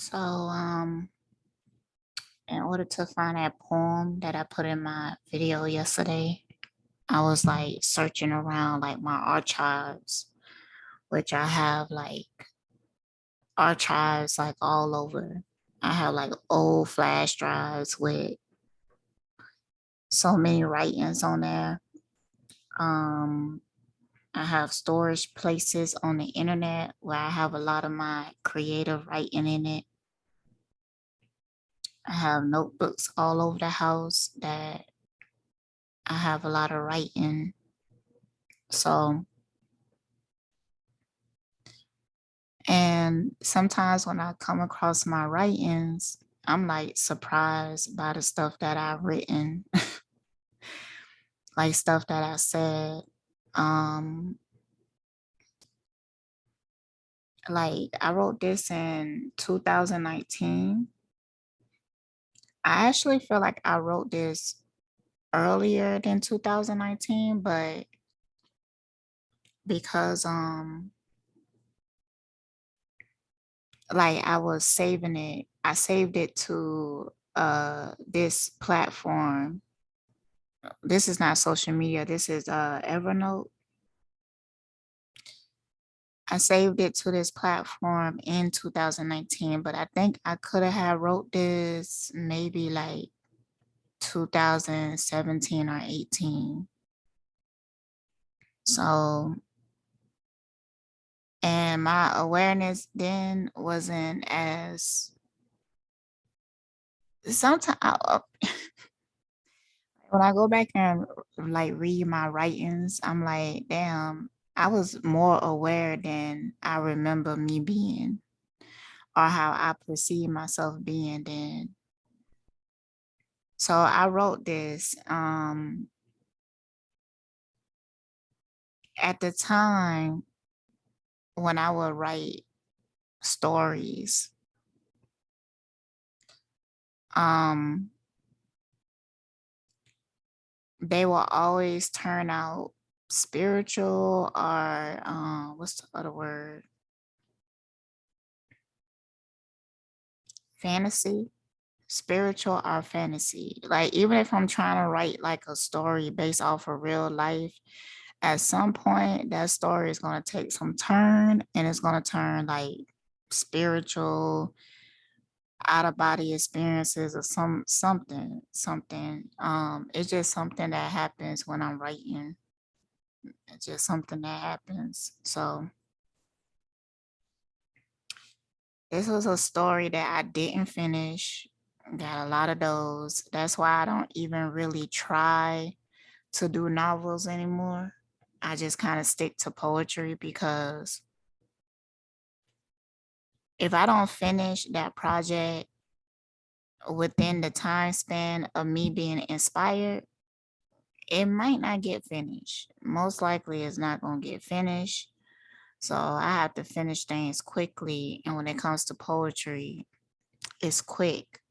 So, in order to find that poem that I put in my video yesterday, I was like searching around like my archives, which I have like archives like all over. I have like old flash drives with so many writings on there. Um, I have storage places on the internet where I have a lot of my creative writing in it. I have notebooks all over the house that I have a lot of writing. So, and sometimes when I come across my writings, I'm like surprised by the stuff that I've written, like stuff that I said. Um, like I wrote this in 2019. I actually feel like I wrote this earlier than 2019, but because like I was saving it, I saved it to this platform. This is not social media, this is Evernote. I saved it to this platform in 2019, but I think I could have wrote this maybe like 2017 or 18. So, and my awareness then wasn't as sometimes when I go back and like read my writings, I'm like, damn, I was more aware than I remember me being or how I perceive myself being then. So I wrote this at the time when I would write stories. Um they will always turn out spiritual or what's the other word? Fantasy. Spiritual or fantasy. Like even if I'm trying to write like a story based off of real life, at some point that story is going to take some turn and it's going to turn like spiritual, out of body experiences or something. It's just something that happens when I'm writing. It's just something that happens. So this was a story that I didn't finish. Got a lot of those. That's why I don't even really try to do novels anymore. I just kind of stick to poetry because if I don't finish that project within the time span of me being inspired, it might not get finished. Most likely it's not going to get finished. So I have to finish things quickly. And when it comes to poetry, it's quick.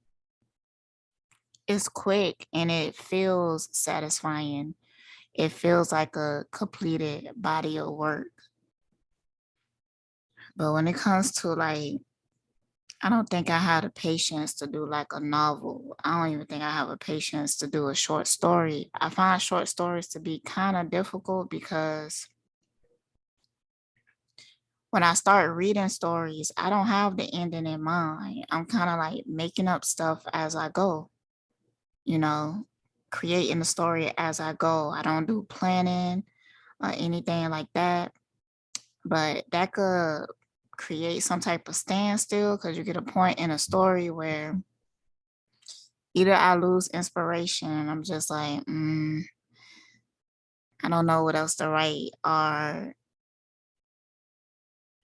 It's quick and it feels satisfying. It feels like a completed body of work. But when it comes to like, I don't think I have the patience to do like a novel. I don't even think I have a patience to do a short story. I find short stories to be kind of difficult because when I start reading stories, I don't have the ending in mind. I'm kind of like making up stuff as I go, you know, creating the story as I go. I don't do planning or anything like that. But that could create some type of standstill because you get a point in a story where either I lose inspiration and I'm just like, I don't know what else to write, or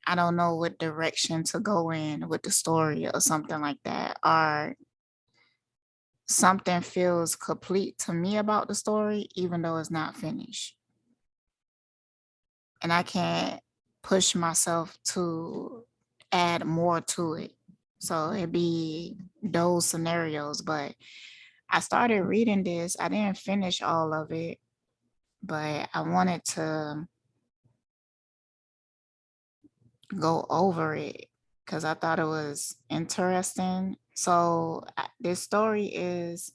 I don't know what direction to go in with the story or something like that, or something feels complete to me about the story, even though it's not finished. And I can't push myself to add more to it. So it'd be those scenarios. But I started reading this. I didn't finish all of it, but I wanted to go over it because I thought it was interesting. So this story is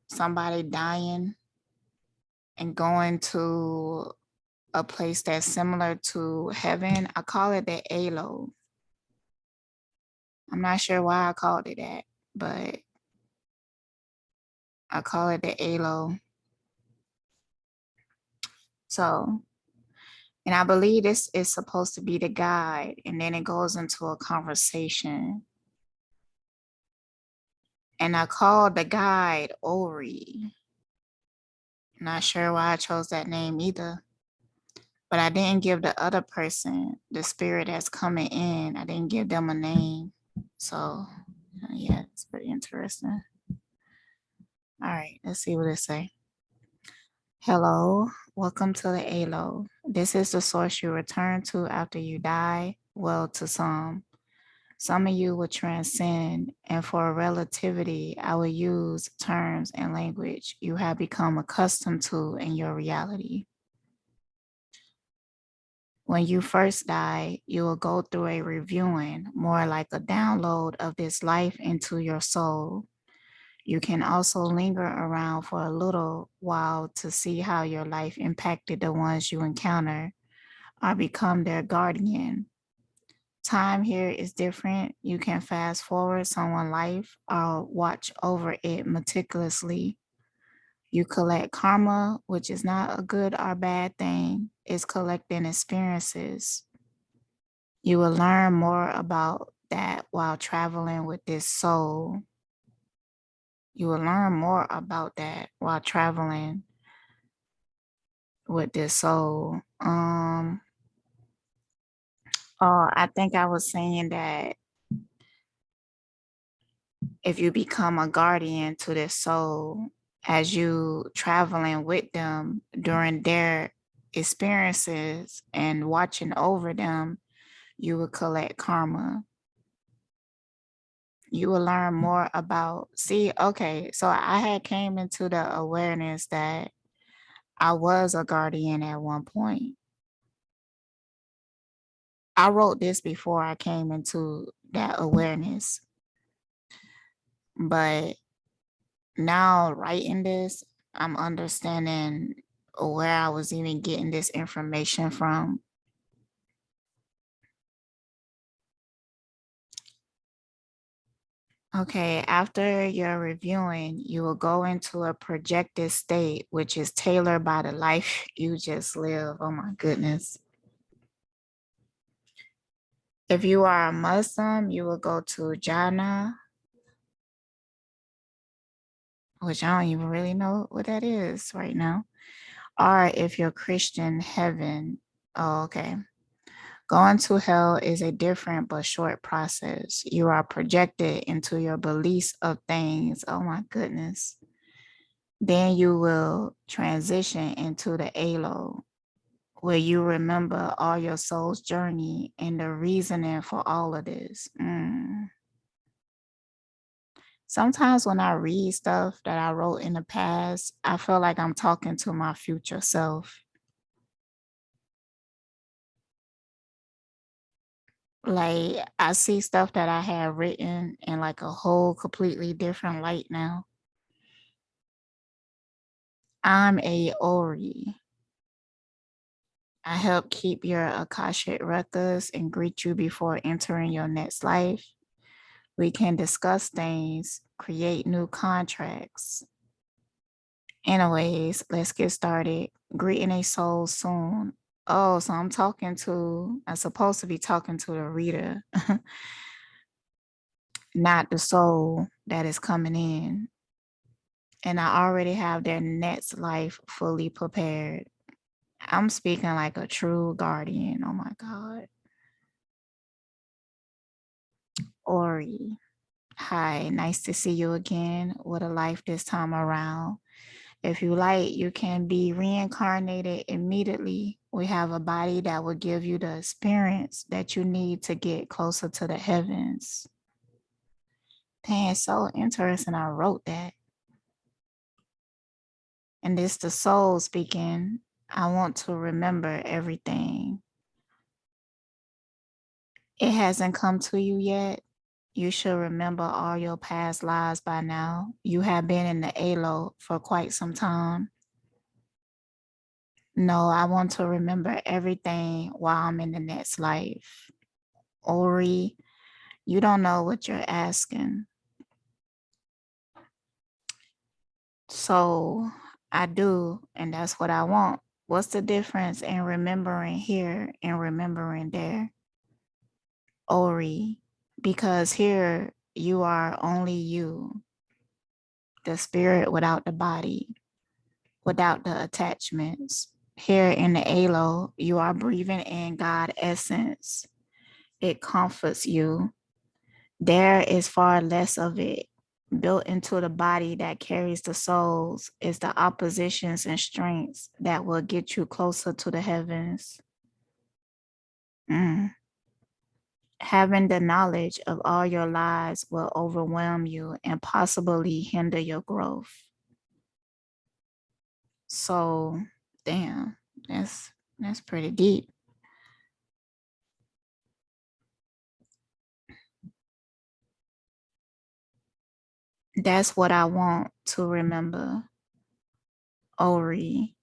somebody dying and going to a place that's similar to heaven. I call it the Halo. I'm not sure why I called it that, but I call it the Halo. So, and I believe this is supposed to be the guide, and then it goes into a conversation. And I called the guide Ori. Not sure why I chose that name either. But I didn't give the other person, the spirit that's coming in, I didn't give them a name. So, yeah, it's pretty interesting. All right, let's see what it say. Hello, welcome to the Halo. This is the source you return to after you die. Well, to some of you will transcend, and for relativity, I will use terms and language you have become accustomed to in your reality. When you first die, you will go through a reviewing, more like a download of this life into your soul. You can also linger around for a little while to see how your life impacted the ones you encounter or become their guardian. Time here is different. You can fast forward someone's life or watch over it meticulously. You collect karma, which is not a good or bad thing, it's collecting experiences. You will learn more about that while traveling with this soul. You will learn more about that while traveling with this soul. I think I was saying that if you become a guardian to this soul, as you traveling with them during their experiences and watching over them, you will collect karma. You will learn more about, okay, so I had came into the awareness that I was a guardian at one point. I wrote this before I came into that awareness, but now writing this, I'm understanding where I was even getting this information from. Okay, after your reviewing, you will go into a projected state, which is tailored by the life you just live. Oh my goodness. If you are a Muslim, you will go to Jannah, which I don't even really know what that is right now. Or if you're Christian, heaven. Oh, okay. Going to hell is a different but short process. You are projected into your beliefs of things. Oh my goodness. Then you will transition into the halo, where you remember all your soul's journey and the reasoning for all of this. Sometimes when I read stuff that I wrote in the past, I feel like I'm talking to my future self. Like I see stuff that I have written in like a whole completely different light now. I'm a Ori. I help keep your Akashic records and greet you before entering your next life. We can discuss things, create new contracts. Anyways, let's get started. Greeting a soul soon. Oh, so I'm supposed to be talking to the reader, not the soul that is coming in. And I already have their next life fully prepared. I'm speaking like a true guardian. Oh my God. Ori. Hi, nice to see you again. What a life this time around. If you like, you can be reincarnated immediately. We have a body that will give you the experience that you need to get closer to the heavens. Dang, so interesting. I wrote that. And this the soul speaking. I want to remember everything. It hasn't come to you yet. You should remember all your past lives by now. You have been in the ALO for quite some time. No, I want to remember everything while I'm in the next life. Ori, you don't know what you're asking. So I do, and that's what I want. What's the difference in remembering here and remembering there? Ori, because here you are only you, the spirit without the body, without the attachments. Here in the ALO, you are breathing in God essence. It comforts you. There is far less of it. Built into the body that carries the souls is the oppositions and strengths that will get you closer to the heavens. Having the knowledge of all your lives will overwhelm you and possibly hinder your growth. So, damn, that's pretty deep. That's what I want to remember. Ori,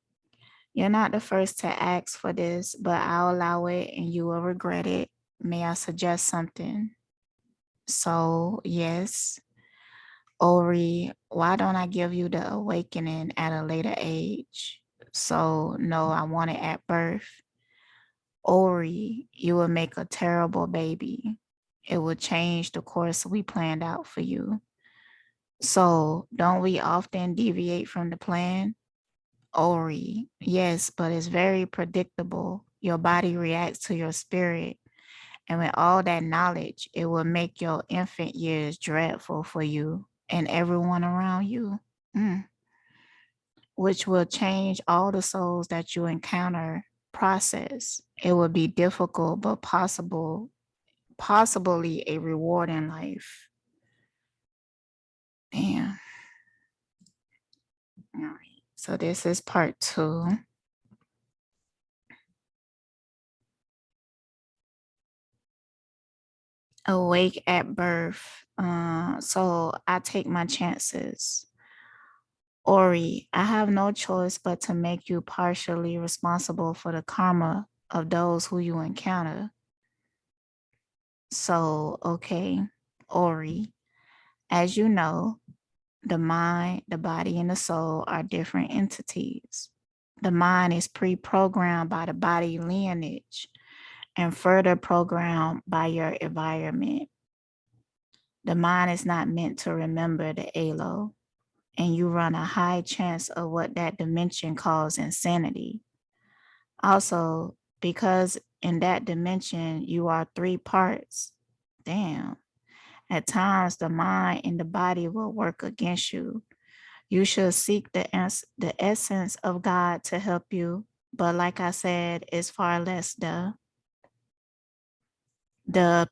you're not the first to ask for this, but I'll allow it and you will regret it. May I suggest something? So, yes, Ori, why don't I give you the awakening at a later age? So, no, I want it at birth. Ori, you will make a terrible baby. It will change the course we planned out for you. So, don't we often deviate from the plan? Ori, yes, but it's very predictable. Your body reacts to your spirit. And with all that knowledge, it will make your infant years dreadful for you and everyone around you, which will change all the souls that you encounter process. It will be difficult, but possibly a rewarding life. Damn. All right. So this is part 2. Awake at birth. So I take my chances. Ori, I have no choice but to make you partially responsible for the karma of those who you encounter. So, okay, Ori, as you know, the mind, the body, and the soul are different entities. The mind is pre programmed by the body lineage and further programmed by your environment. The mind is not meant to remember the ALO, and you run a high chance of what that dimension calls insanity. Also, because in that dimension, you are 3 parts. Damn. At times, the mind and the body will work against you. You should seek the essence of God to help you. But like I said, it's far less the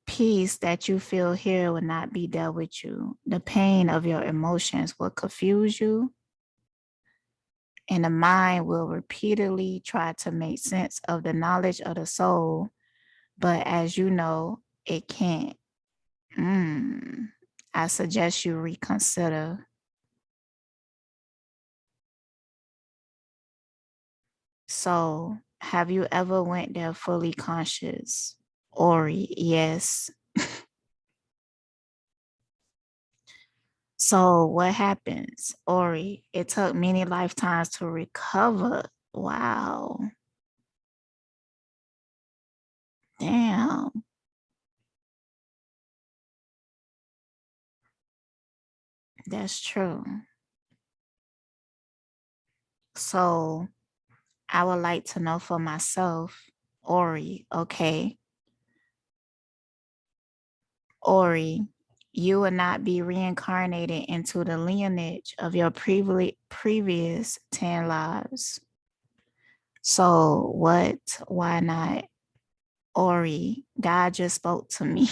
peace that you feel here will not be there with you. The pain of your emotions will confuse you, and the mind will repeatedly try to make sense of the knowledge of the soul. But as you know, it can't. I suggest you reconsider. So, have you ever went there fully conscious? Ori, yes. So, what happens? Ori, it took many lifetimes to recover. Wow. Damn. That's true. So, I would like to know for myself, Ori, okay? Ori, you will not be reincarnated into the lineage of your previous 10 lives. So, what? Why not? Ori, God just spoke to me.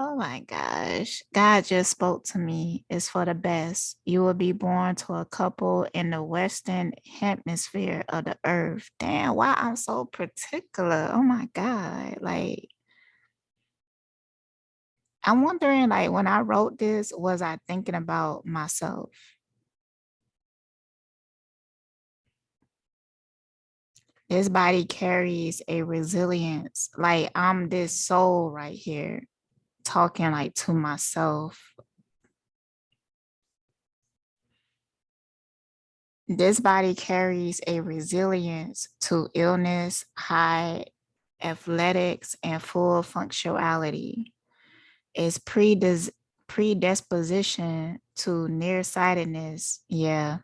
Oh my gosh. God just spoke to me. It's for the best. You will be born to a couple in the western hemisphere of the earth. Damn, why I'm so particular. Oh my God. Like, I'm wondering, like, when I wrote this, was I thinking about myself? This body carries a resilience. Like, I'm this soul right here talking like to myself. This body carries a resilience to illness, high athletics, and full functionality. It's predisposition to nearsightedness. Yeah,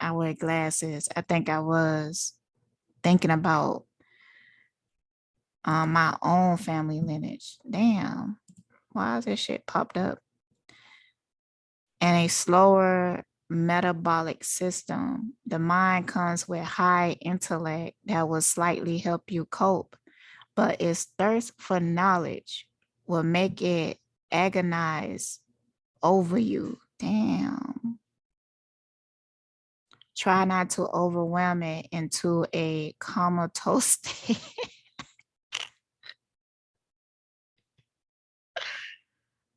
I wear glasses. I think I was thinking about my own family lineage. Damn, why is this shit popped up? And a slower metabolic system. The mind comes with high intellect that will slightly help you cope, but its thirst for knowledge will make it agonize over you. Damn. Try not to overwhelm it into a comatose state.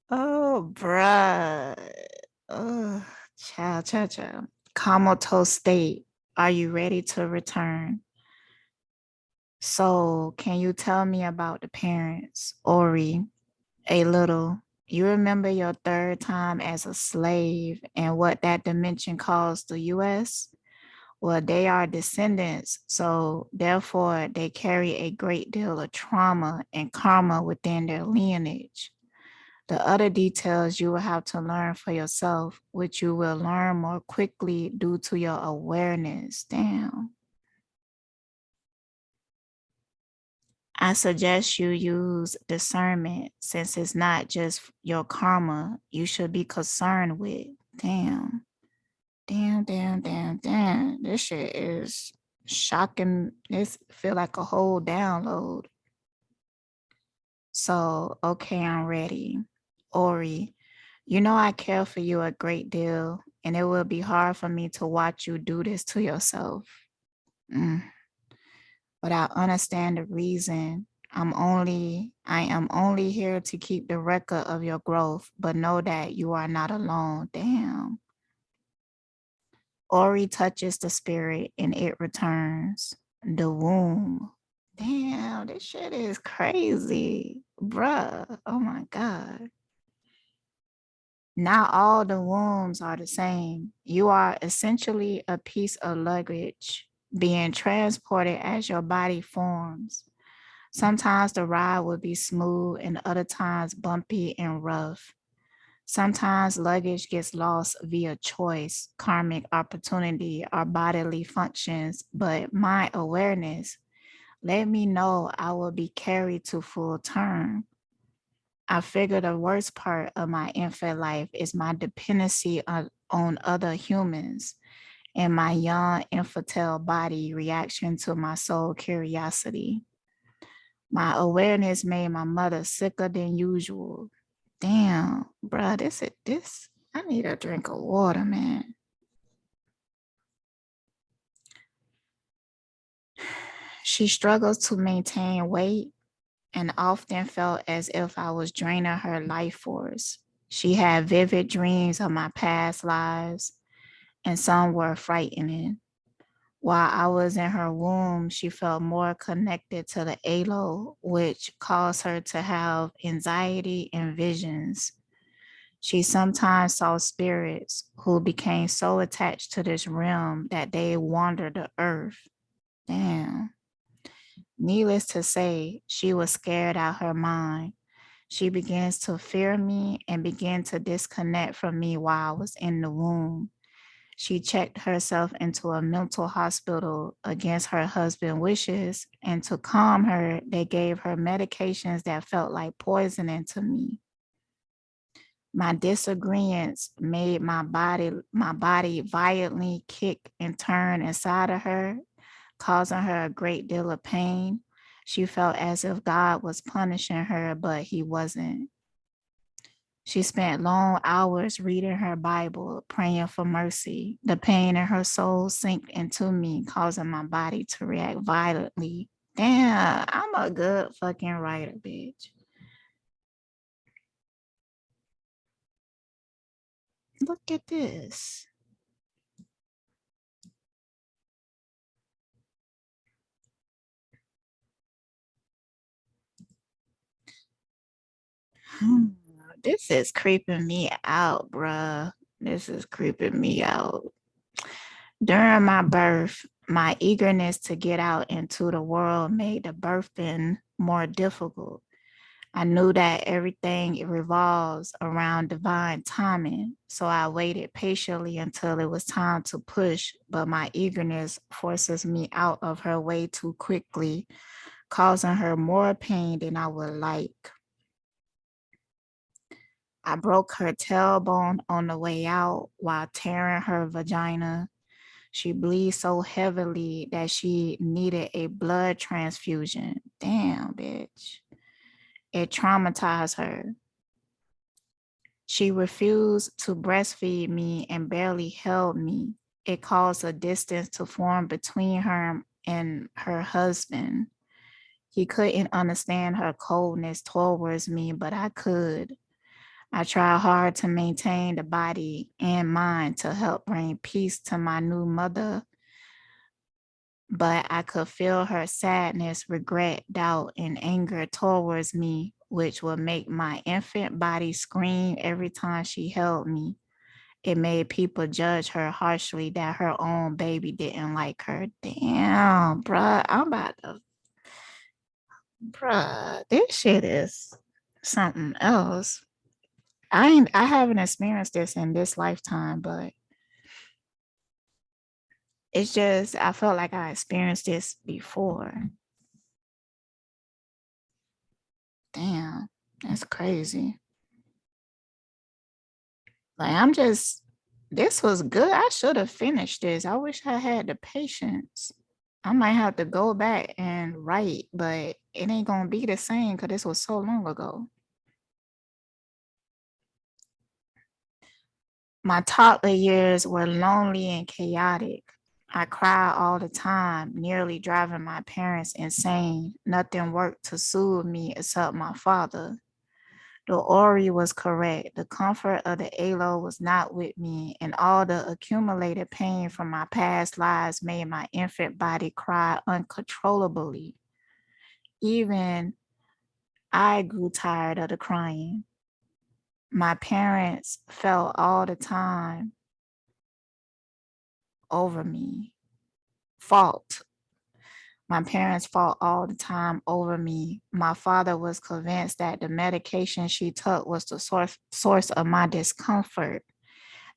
Oh, bruh. Oh, child. Comatose state. Are you ready to return? So, can you tell me about the parents, Ori, a little? You remember your third time as a slave and what that dimension calls the US? Well, they are descendants, so therefore they carry a great deal of trauma and karma within their lineage. The other details you will have to learn for yourself, which you will learn more quickly due to your awareness. Damn. I suggest you use discernment since it's not just your karma you should be concerned with. Damn. Damn. This shit is shocking. This feel like a whole download. So, okay, I'm ready. Ori, you know I care for you a great deal, and it will be hard for me to watch you do this to yourself. Mm. But I understand the reason. I am only here to keep the record of your growth, but know that you are not alone. Damn. Ori touches the spirit and it returns. The womb. Damn, this shit is crazy. Bruh. Oh my God. Not all the wombs are the same. You are essentially a piece of luggage being transported as your body forms. Sometimes the ride will be smooth and other times bumpy and rough. Sometimes luggage gets lost via choice, karmic opportunity, or bodily functions, but my awareness let me know I will be carried to full term. I figure the worst part of my infant life is my dependency on other humans and my young infantile body reaction to my soul curiosity. My awareness made my mother sicker than usual. Damn, bruh, this. I need a drink of water, man. She struggles to maintain weight and often felt as if I was draining her life force. She had vivid dreams of my past lives, and some were frightening. While I was in her womb, she felt more connected to the halo, which caused her to have anxiety and visions. She sometimes saw spirits who became so attached to this realm that they wandered the earth. Damn. Needless to say, she was scared out her mind. She begins to fear me and began to disconnect from me while I was in the womb. She checked herself into a mental hospital against her husband's wishes, and to calm her, they gave her medications that felt like poisoning to me. My disagreements made my body violently kick and turn inside of her, causing her a great deal of pain. She felt as if God was punishing her, but he wasn't. She spent long hours reading her Bible, praying for mercy. The pain in her soul sank into me, causing my body to react violently. Damn, I'm a good fucking writer, bitch. Look at this. This is creeping me out, bruh. This is creeping me out. During my birth, my eagerness to get out into the world made the birthing more difficult. I knew that everything revolves around divine timing, so I waited patiently until it was time to push, but my eagerness forces me out of her way too quickly, causing her more pain than I would like. I broke her tailbone on the way out while tearing her vagina. She bleeds so heavily that she needed a blood transfusion. Damn, bitch. It traumatized her. She refused to breastfeed me and barely held me. It caused a distance to form between her and her husband. He couldn't understand her coldness towards me, but I could. I tried hard to maintain the body and mind to help bring peace to my new mother, but I could feel her sadness, regret, doubt, and anger towards me, which would make my infant body scream every time she held me. It made people judge her harshly that her own baby didn't like her. Damn, bruh, I'm about to, bruh, this shit is something else. I haven't experienced this in this lifetime, but it's just I felt like I experienced this before. Damn, that's crazy. Like I'm just this was good. I should have finished this. I wish I had the patience. I might have to go back and write, but it ain't gonna be the same because this was so long ago. My toddler years were lonely and chaotic. I cried all the time, nearly driving my parents insane. Nothing worked to soothe me except my father. The Ori was correct. The comfort of the Alo was not with me, and all the accumulated pain from my past lives made my infant body cry uncontrollably. Even I grew tired of the crying. My parents felt all the time over me. Fault. My parents fought all the time over me. My father was convinced that the medication she took was the source of my discomfort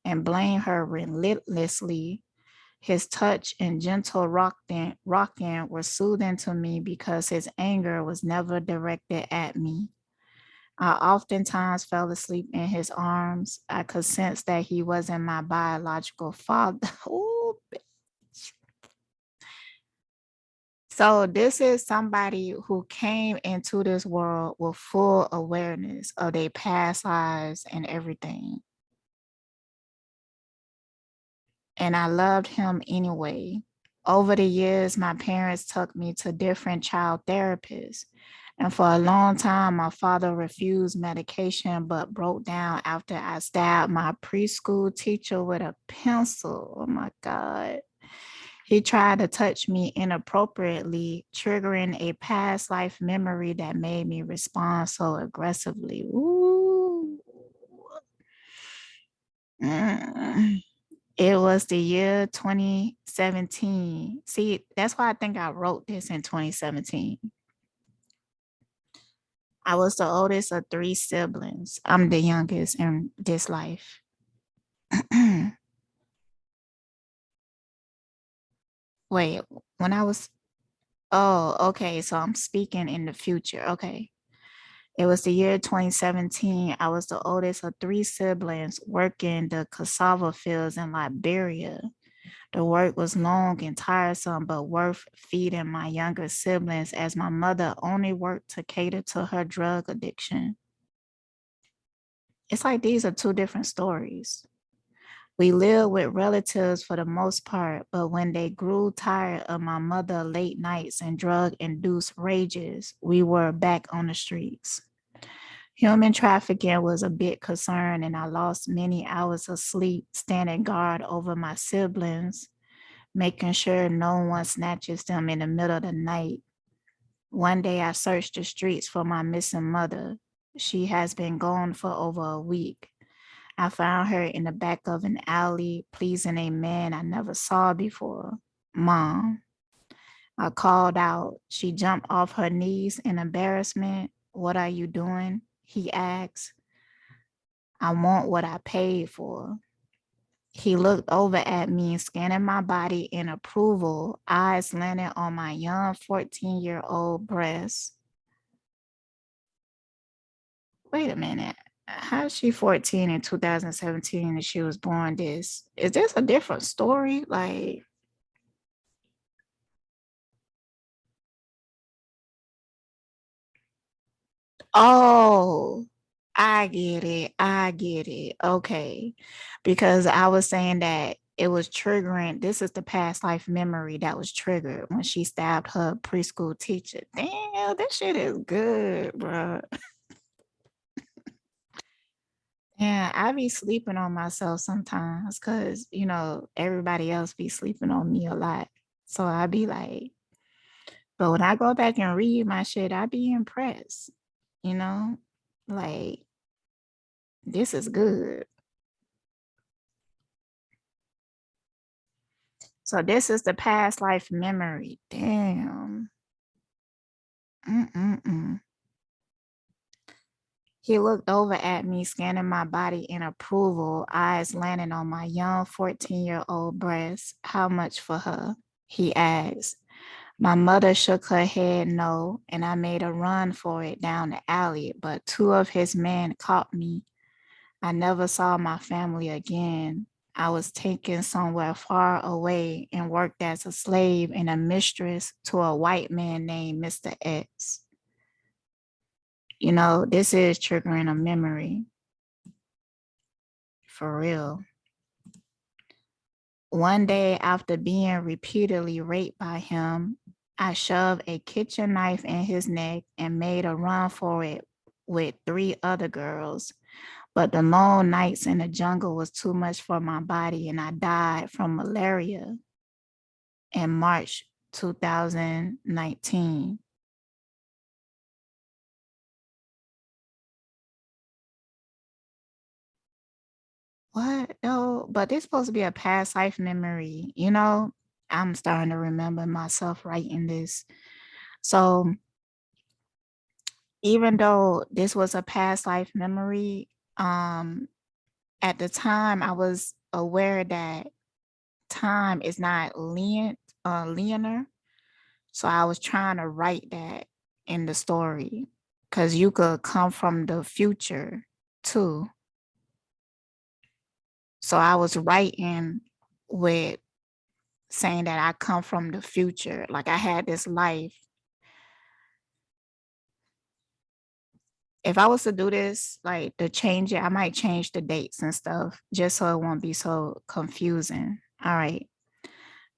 and blamed her relentlessly. His touch and gentle rocking were soothing to me because his anger was never directed at me. I oftentimes fell asleep in his arms. I could sense that he wasn't my biological father. Ooh, so this is somebody who came into this world with full awareness of their past lives and everything. And I loved him anyway. Over the years, my parents took me to different child therapists. And for a long time, my father refused medication but broke down after I stabbed my preschool teacher with a pencil. Oh my God. He tried to touch me inappropriately, triggering a past life memory that made me respond so aggressively. Ooh. Mm. It was the year 2017. See, that's why I think I wrote this in 2017. I was the oldest of three siblings. I'm the youngest in this life. Wait, when I was, oh, okay. So I'm speaking in the future. Okay. It was the year 2017. I was the oldest of three siblings working the cassava fields in Liberia. The work was long and tiresome, but worth feeding my younger siblings as my mother only worked to cater to her drug addiction. It's like these are two different stories. We lived with relatives for the most part, but when they grew tired of my mother late nights and drug-induced rages, we were back on the streets. Human trafficking was a big concern, and I lost many hours of sleep standing guard over my siblings, making sure no one snatches them in the middle of the night. One day I searched the streets for my missing mother. She has been gone for over a week. I found her in the back of an alley, pleasing a man I never saw before. Mom. I called out. She jumped off her knees in embarrassment. What are you doing? He asked. I want what I paid for. He looked over at me, scanning my body in approval, eyes landing on my young 14-year-old breast. Wait a minute. How's she 14 in 2017 and she was born this? Is this a different story? Like, oh, I get it. I get it. Okay. Because I was saying that it was triggering. This is the past life memory that was triggered when she stabbed her preschool teacher. Damn, this shit is good, bro. Yeah, I be sleeping on myself sometimes because, everybody else be sleeping on me a lot. So I be like, but when I go back and read my shit, I be impressed, you know? Like, this is good. So this is the past life memory. Damn. Mm-mm-mm. He looked over at me, scanning my body in approval, eyes landing on my young 14-year-old breast. How much for her? He asked. My mother shook her head no, and I made a run for it down the alley, but two of his men caught me. I never saw my family again. I was taken somewhere far away and worked as a slave and a mistress to a white man named Mr. X. This is triggering a memory for real. One day, after being repeatedly raped by him, I shoved a kitchen knife in his neck and made a run for it with three other girls. But the long nights in the jungle was too much for my body, and I died from malaria in March 2019. What? No, but this supposed to be a past life memory. I'm starting to remember myself writing this. So even though this was a past life memory, at the time I was aware that time is not linear. So I was trying to write that in the story because you could come from the future too. So I was writing with saying that I come from the future. Like I had this life. If I was to do this, like to change it, I might change the dates and stuff just so it won't be so confusing. All right.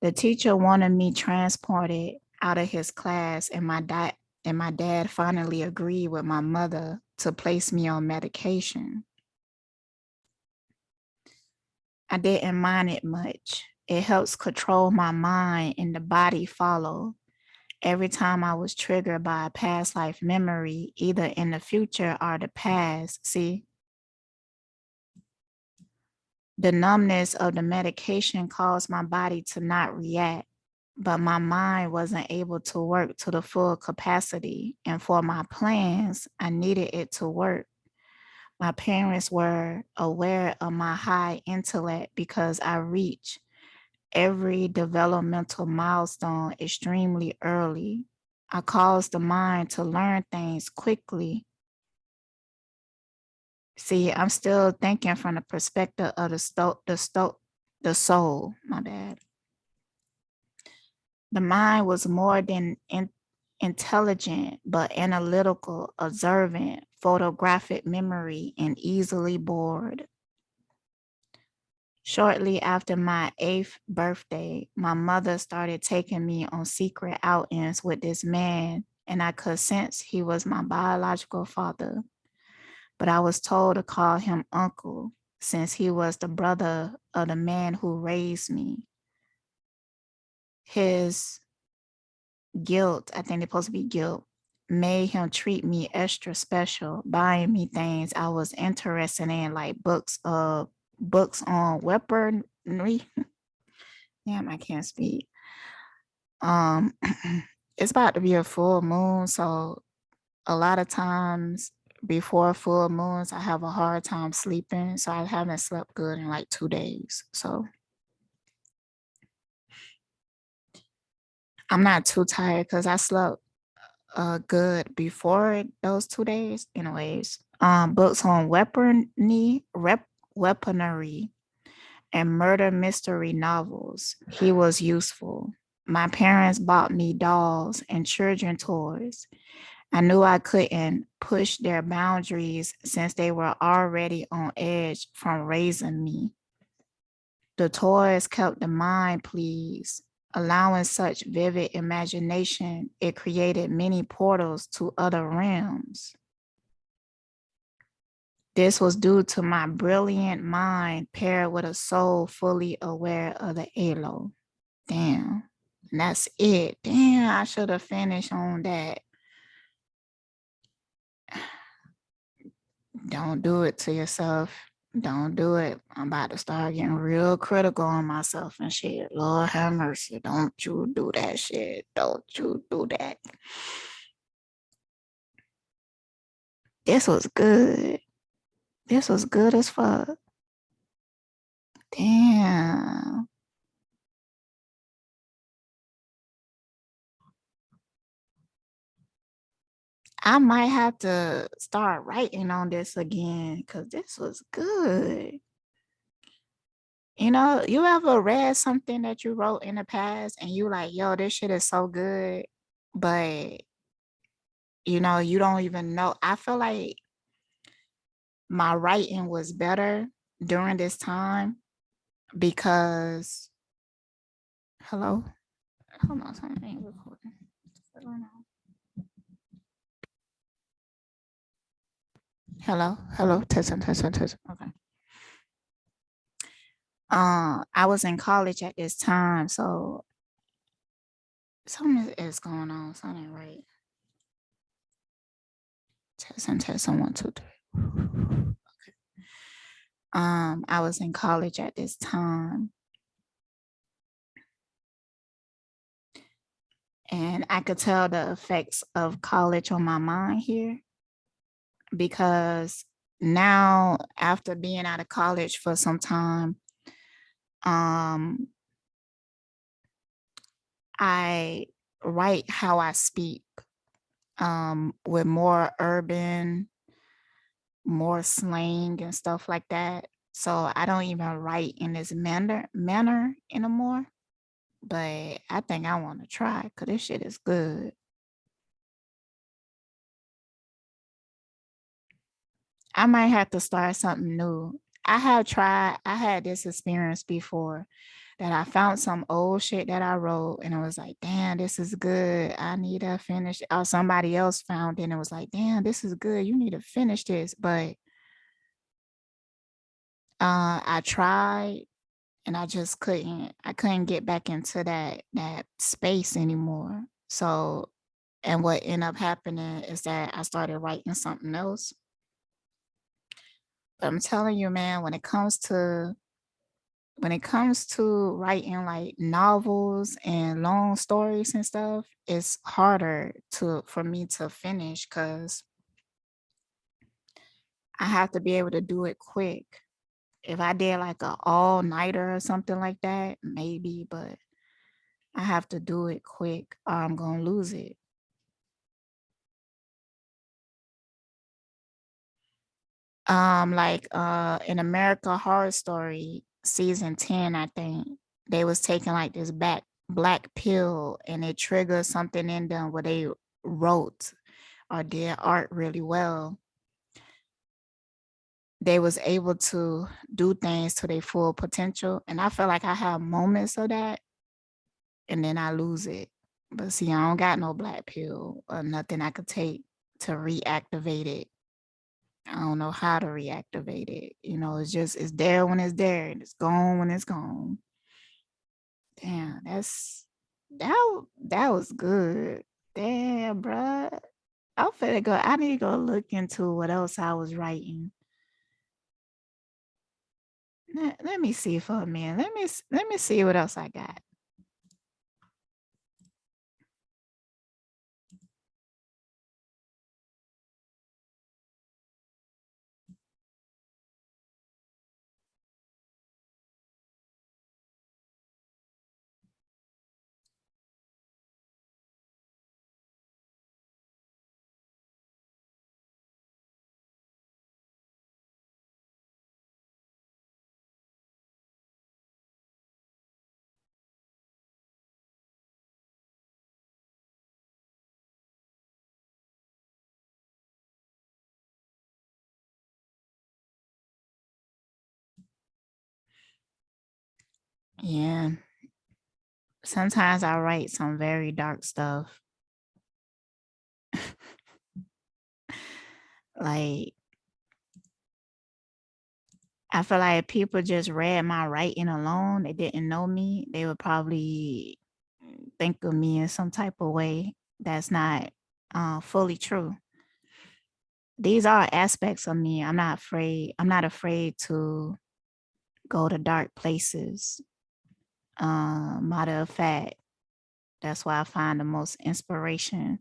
The teacher wanted me transported out of his class, and my dad finally agreed with my mother to place me on medication. I didn't mind it much. It helps control my mind and the body follow. Every time I was triggered by a past life memory, either in the future or the past, see, the numbness of the medication caused my body to not react, but my mind wasn't able to work to the full capacity. And for my plans, I needed it to work. My parents were aware of my high intellect because I reached every developmental milestone extremely early. I caused the mind to learn things quickly. See, I'm still thinking from the perspective of the soul. My bad. The mind was more than intelligent but analytical, observant, photographic memory, and easily bored. Shortly after my 8th birthday, my mother started taking me on secret outings with this man, and I could sense he was my biological father. But I was told to call him uncle since he was the brother of the man who raised me. His guilt, I think it's supposed to be guilt, made him treat me extra special, buying me things I was interested in, like books on weaponry. Damn, I can't speak. Um, it's about to be a full moon, so a lot of times before full moons, I have a hard time sleeping. So I haven't slept good in like 2 days. So I'm not too tired because I slept good before those 2 days. Anyways, books on weaponry, and murder mystery novels. He was useful. My parents bought me dolls and children toys. I knew I couldn't push their boundaries since they were already on edge from raising me. The toys kept the mind pleased, allowing such vivid imagination. It created many portals to other realms. This was due to my brilliant mind paired with a soul fully aware of the halo. Damn. And that's it. Damn, I should have finished on that. Don't do it to yourself. Don't do it. I'm about to start getting real critical on myself and shit. Lord have mercy. Don't you do that shit. Don't you do that. This was good. This was good as fuck. Damn. I might have to start writing on this again because this was good. You know, you ever read something that you wrote in the past and you like, yo, this shit is so good, but you don't even know. I feel like my writing was better during this time because hello, hold on, something ain't recording. What's going on? Hello, testing. Okay. I was in college at this time, so something is going on. Something ain't right. Testing 1, 2, 3. I was in college at this time, and I could tell the effects of college on my mind here because now after being out of college for some time, um, I write how I speak, with more urban, more slang and stuff like that. So I don't even write in this manner anymore. But I think I want to try because this shit is good. I might have to start something new. I had this experience before that I found some old shit that I wrote and I was like, damn, this is good. I need to finish. Or somebody else found it and it was like, damn, this is good. You need to finish this. But I tried and I couldn't get back into that space anymore. So and what ended up happening is that I started writing something else. But I'm telling you, man, when it comes to writing like novels and long stories and stuff, it's harder to for me to finish because I have to be able to do it quick. If I did like a all nighter or something like that, maybe, but I have to do it quick or I'm gonna lose it. Like in America Horror Story season 10, I think they was taking like this back black pill and it triggers something in them where they wrote or did art really well, they was able to do things to their full potential. And I feel like I have moments of that and then I lose it. But see, I don't got no black pill or nothing I could take to reactivate it. I don't know how to reactivate it. You know, it's there when it's there and it's gone when it's gone. Damn, that was good. Damn, bruh. I'm finna go. I need to go look into what else I was writing. Let me see for a minute. Let me see what else I got. Yeah. Sometimes I write some very dark stuff. Like I feel like if people just read my writing alone, they didn't know me, they would probably think of me in some type of way that's not fully true. These are aspects of me. I'm not afraid. I'm not afraid to go to dark places. Matter of fact, that's why I find the most inspiration.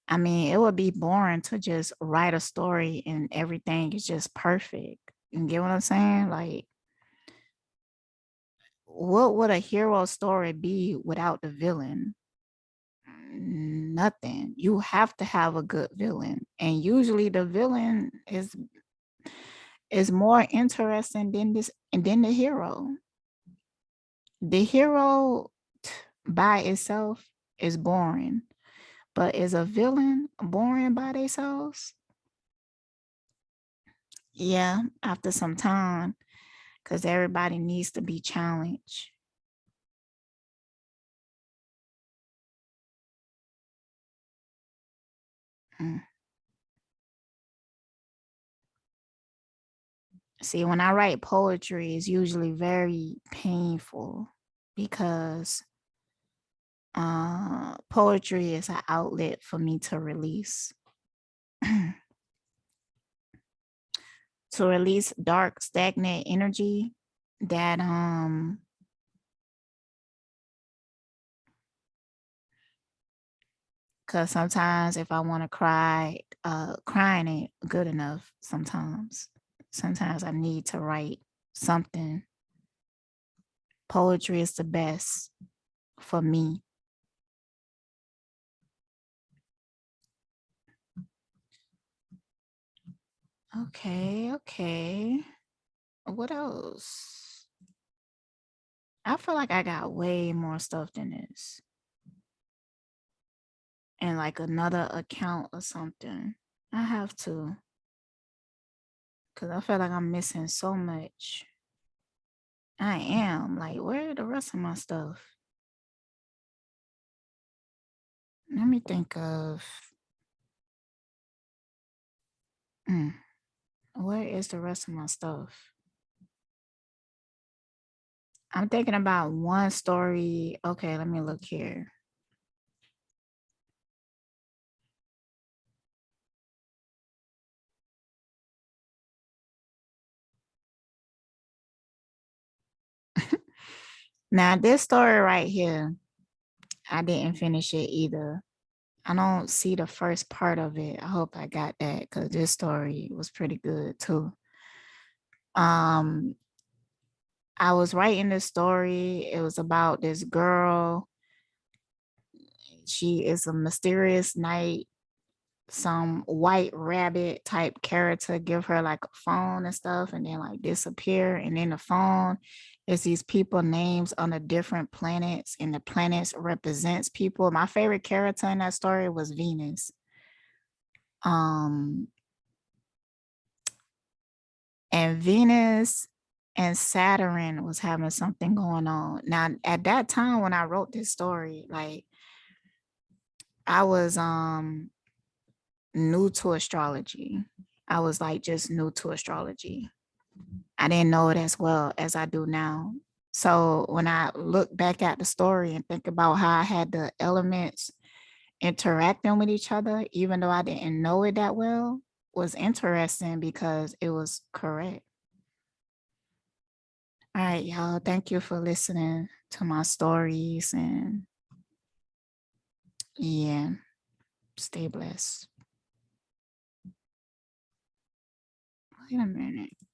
I mean, it would be boring to just write a story and everything is just perfect. You get what I'm saying? Like, what would a hero story be without the villain? Nothing. You have to have a good villain. And usually the villain is more interesting than this and than the hero. The hero by itself is boring, but is a villain boring by themselves? Yeah, after some time, because everybody needs to be challenged. Mm. See, when I write poetry, it's usually very painful because poetry is an outlet for me to release. To release dark, stagnant energy that because sometimes if I want to cry, crying ain't good enough sometimes. Sometimes I need to write something. Poetry is the best for me. Okay, okay. What else? I feel like I got way more stuff than this. And like another account or something. I have to. Cause I feel like I'm missing so much. I am. Like, where are the rest of my stuff? Let me think of mm, where is the rest of my stuff? I'm thinking about one story. Okay, let me look here. Now, this story right here, I didn't finish it either. I don't see the first part of it. I hope I got that because this story was pretty good too. Um, I was writing this story. It was about this girl. She is a mysterious knight. Some white rabbit type character give her like a phone and stuff, and then like disappear, and then the phone It's these people names on the different planets, and the planets represents people. My favorite character in that story was Venus. Um, and Venus and Saturn was having something going on. Now, at that time when I wrote this story, like I was new to astrology. I was like just new to astrology. I didn't know it as well as I do now. So when I look back at the story and think about how I had the elements interacting with each other, even though I didn't know it that well, was interesting because it was correct. All right, y'all. Thank you for listening to my stories, and yeah, stay blessed. Wait a minute.